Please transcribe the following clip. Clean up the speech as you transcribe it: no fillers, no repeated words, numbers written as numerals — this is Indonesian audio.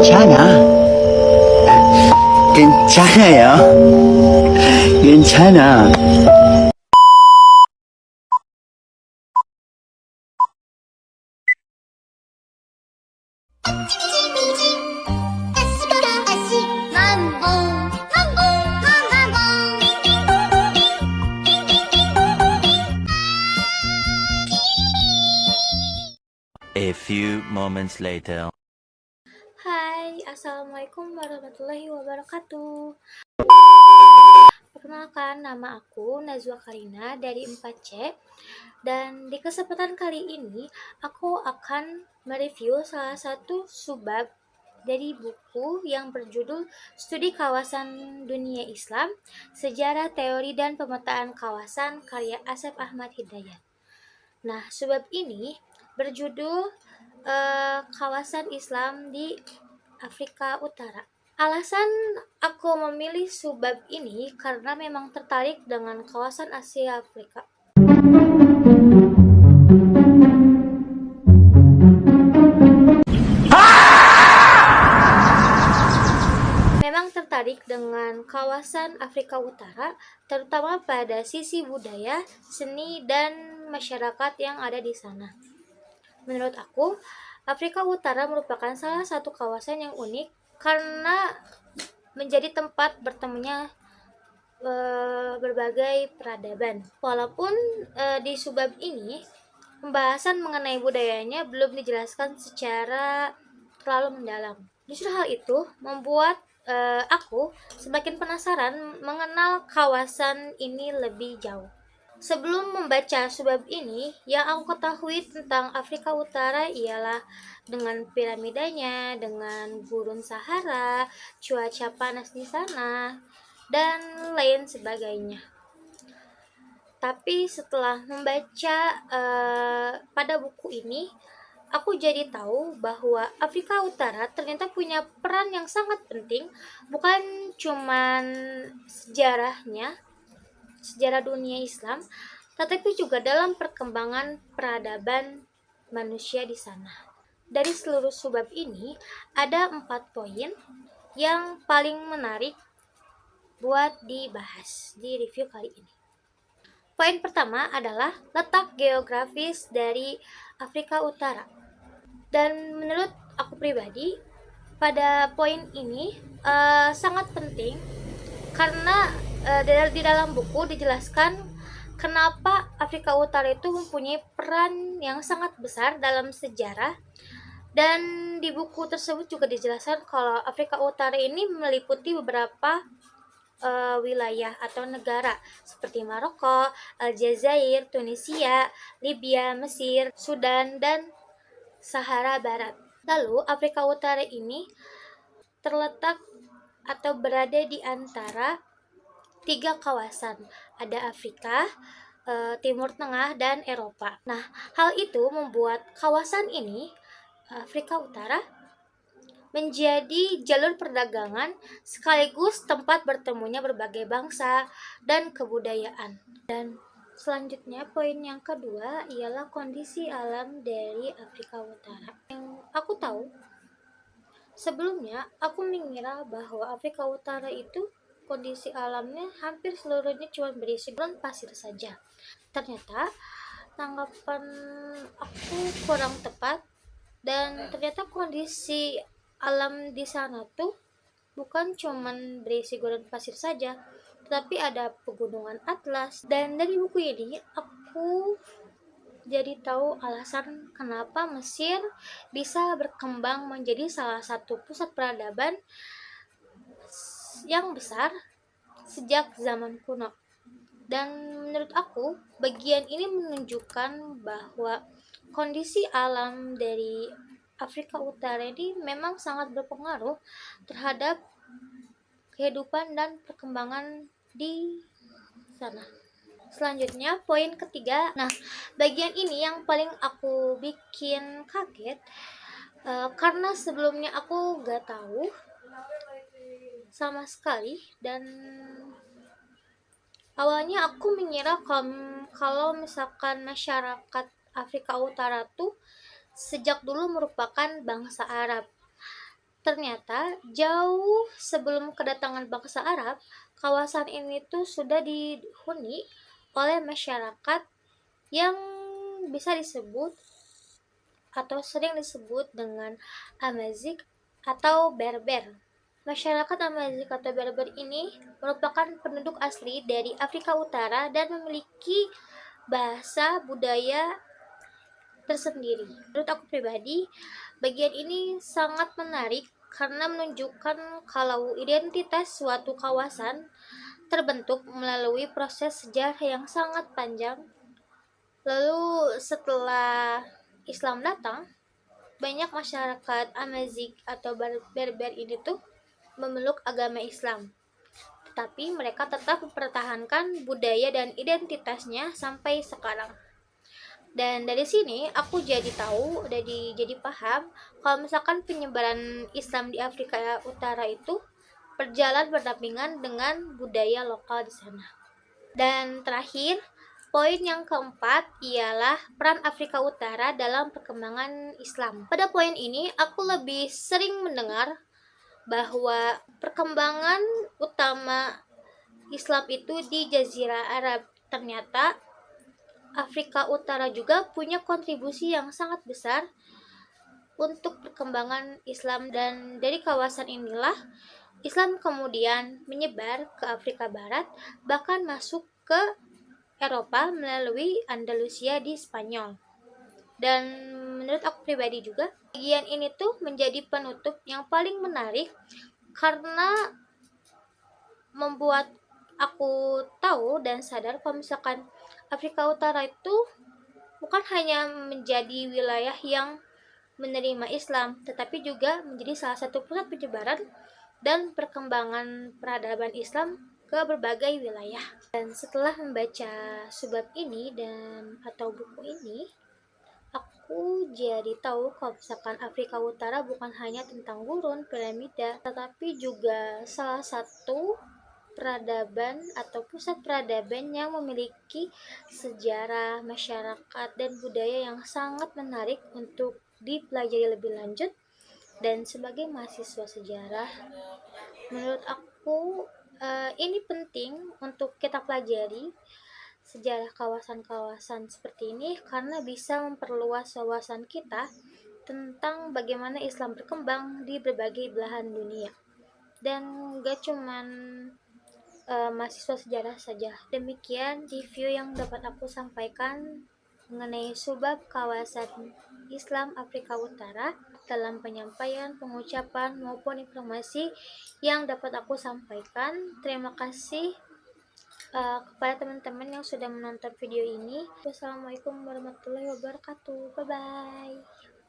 괜찮아. 괜찮아요. 괜찮아. A few moments later. Hai, Assalamualaikum warahmatullahi wabarakatuh. Perkenalkan, nama aku Najwa Karina dari 4C. Dan di kesempatan kali ini, aku akan mereview salah satu subbab dari buku yang berjudul Studi Kawasan Dunia Islam, Sejarah Teori dan Pemetaan Kawasan karya Asep Ahmad Hidayat. Nah, subbab ini berjudul Kawasan Islam di Afrika Utara. Alasan aku memilih subbab ini karena memang tertarik dengan kawasan Asia Afrika. Memang tertarik dengan kawasan Afrika Utara, terutama pada sisi budaya, seni, dan masyarakat yang ada di sana. Menurut aku, Afrika Utara merupakan salah satu kawasan yang unik karena menjadi tempat bertemunya berbagai peradaban. Walaupun di subbab ini pembahasan mengenai budayanya belum dijelaskan secara terlalu mendalam. Justru hal itu membuat aku semakin penasaran mengenal kawasan ini lebih jauh. Sebelum membaca subbab ini, yang aku ketahui tentang Afrika Utara ialah dengan piramidanya, dengan gurun Sahara, cuaca panas di sana, dan lain sebagainya. Tapi setelah membaca pada buku ini, aku jadi tahu bahwa Afrika Utara ternyata punya peran yang sangat penting, bukan cuman sejarahnya, sejarah dunia Islam, tetapi juga dalam perkembangan peradaban manusia di sana. Dari seluruh subbab ini, ada 4 poin yang paling menarik buat dibahas di review kali ini. Poin pertama adalah letak geografis dari Afrika Utara. Dan menurut aku pribadi, pada poin ini sangat penting karena di dalam buku dijelaskan kenapa Afrika Utara itu mempunyai peran yang sangat besar dalam sejarah, dan di buku tersebut juga dijelaskan kalau Afrika Utara ini meliputi beberapa wilayah atau negara seperti Maroko, Aljazair, Tunisia, Libya, Mesir, Sudan, dan Sahara Barat. Lalu Afrika Utara ini terletak atau berada di antara 3 kawasan. Ada Afrika, Timur Tengah, dan Eropa. Nah, hal itu membuat kawasan ini, Afrika Utara, menjadi jalur perdagangan sekaligus tempat bertemunya berbagai bangsa dan kebudayaan. Dan selanjutnya, poin yang kedua ialah kondisi alam dari Afrika Utara. Yang aku tahu, sebelumnya aku mengira bahwa Afrika Utara itu kondisi alamnya hampir seluruhnya cuma berisi gurun pasir saja. Ternyata tanggapan aku kurang tepat, dan ternyata kondisi alam di sana tuh bukan cuma berisi gurun pasir saja, tetapi ada pegunungan Atlas. Dan dari buku ini aku jadi tahu alasan kenapa Mesir bisa berkembang menjadi salah satu pusat peradaban yang besar sejak zaman kuno. Dan menurut aku, bagian ini menunjukkan bahwa kondisi alam dari Afrika Utara ini memang sangat berpengaruh terhadap kehidupan dan perkembangan di sana. Selanjutnya, poin ketiga. Nah, bagian ini yang paling aku bikin kaget karena sebelumnya aku gak tahu sama sekali, dan awalnya aku mengira kalau misalkan masyarakat Afrika Utara tuh sejak dulu merupakan bangsa Arab. Ternyata jauh sebelum kedatangan bangsa Arab, kawasan ini tuh sudah dihuni oleh masyarakat yang bisa disebut atau sering disebut dengan Amazigh atau Berber. Masyarakat Amazigh atau Berber ini merupakan penduduk asli dari Afrika Utara dan memiliki bahasa budaya tersendiri. Menurut aku pribadi, bagian ini sangat menarik karena menunjukkan kalau identitas suatu kawasan terbentuk melalui proses sejarah yang sangat panjang. Lalu setelah Islam datang, banyak masyarakat Amazigh atau Berber ini tuh memeluk agama Islam. Tetapi mereka tetap mempertahankan budaya dan identitasnya sampai sekarang. Dan dari sini aku jadi tahu, jadi paham kalau misalkan penyebaran Islam di Afrika Utara itu berjalan berdampingan dengan budaya lokal di sana. Dan terakhir, poin yang keempat ialah peran Afrika Utara dalam perkembangan Islam. Pada poin ini, aku lebih sering mendengar bahwa perkembangan utama Islam itu di Jazirah Arab. Ternyata Afrika Utara juga punya kontribusi yang sangat besar untuk perkembangan Islam, dan dari kawasan inilah Islam kemudian menyebar ke Afrika Barat, bahkan masuk ke Eropa melalui Andalusia di Spanyol. Dan menurut aku pribadi juga, bagian ini tuh menjadi penutup yang paling menarik karena membuat aku tahu dan sadar kalau misalkan Afrika Utara itu bukan hanya menjadi wilayah yang menerima Islam, tetapi juga menjadi salah satu pusat penyebaran dan perkembangan peradaban Islam ke berbagai wilayah. Dan setelah membaca subbab ini atau buku ini, aku jadi tahu kalau misalkan Afrika Utara bukan hanya tentang gurun, piramida, tetapi juga salah satu peradaban atau pusat peradaban yang memiliki sejarah, masyarakat, dan budaya yang sangat menarik untuk dipelajari lebih lanjut. Dan sebagai mahasiswa sejarah, menurut aku ini penting untuk kita pelajari sejarah kawasan-kawasan seperti ini karena bisa memperluas wawasan kita tentang bagaimana Islam berkembang di berbagai belahan dunia. Dan gak cuman mahasiswa sejarah saja. Demikian review yang dapat aku sampaikan mengenai subbab kawasan Islam Afrika Utara dalam penyampaian, pengucapan, maupun informasi yang dapat aku sampaikan. Terima kasih kepada teman-teman yang sudah menonton video ini. Wassalamualaikum warahmatullahi wabarakatuh. Bye-bye.